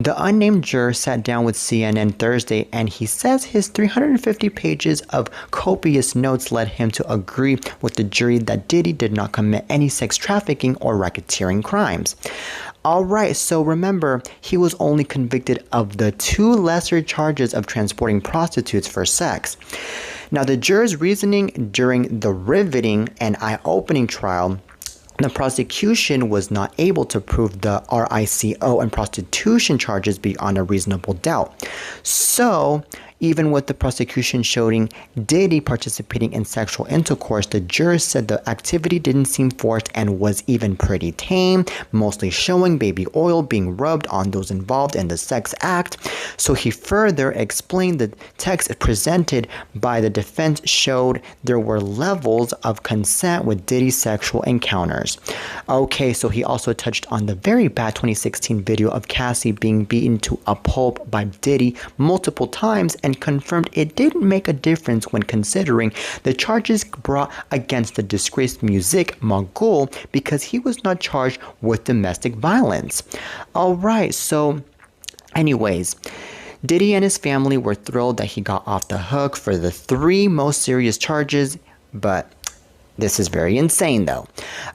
The unnamed juror sat down with CNN Thursday and he says his 350 pages of copious notes led him to agree with the jury that Diddy did not commit any sex trafficking or racketeering crimes. Alright, so remember, he was only convicted of the 2 lesser charges of transporting prostitutes for sex. Now, the juror's reasoning during the riveting and eye-opening trial, the prosecution was not able to prove the RICO and prostitution charges beyond a reasonable doubt. So, even with the prosecution showing Diddy participating in sexual intercourse, the jurors said the activity didn't seem forced and was even pretty tame, mostly showing baby oil being rubbed on those involved in the sex act. So he further explained the text presented by the defense showed there were levels of consent with Diddy's sexual encounters. Okay, so he also touched on the very bad 2016 video of Cassie being beaten to a pulp by Diddy multiple times and confirmed it didn't make a difference when considering the charges brought against the disgraced music mogul because he was not charged with domestic violence. Alright, so anyways, Diddy and his family were thrilled that he got off the hook for the 3 most serious charges, but this is very insane though.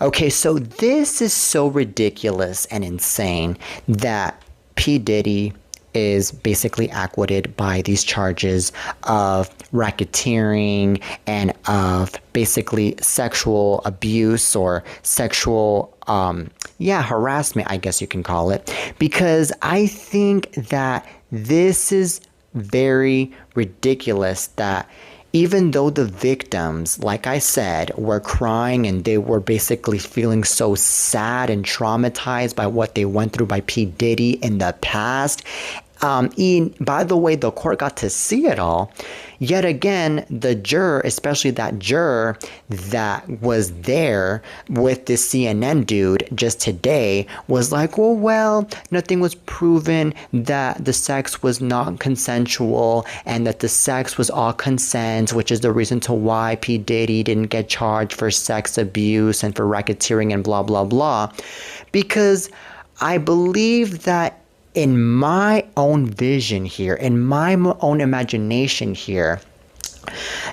Okay, so this is so ridiculous and insane that P. Diddy is basically acquitted by these charges of racketeering and of basically sexual abuse or sexual harassment, I guess you can call it, because I think that this is very ridiculous that even though the victims, like I said, were crying and they were basically feeling so sad and traumatized by what they went through by P. Diddy in the past, by the way, the court got to see it all. Yet again, the juror, especially that juror that was there with this CNN dude just today, was like, well, nothing was proven, that the sex was not consensual and that the sex was all consent, which is the reason to why P. Diddy didn't get charged for sex abuse and for racketeering and blah, blah, blah. Because I believe that in my own vision here, in my own imagination here,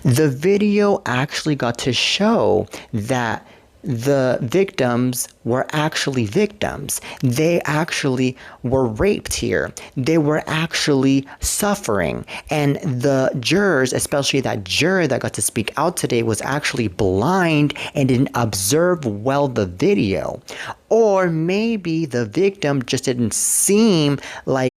the video actually got to show that the victims were actually victims. They actually were raped here. They were actually suffering. And the jurors, especially that juror that got to speak out today, was actually blind and didn't observe well the video. Or maybe the victim just didn't seem like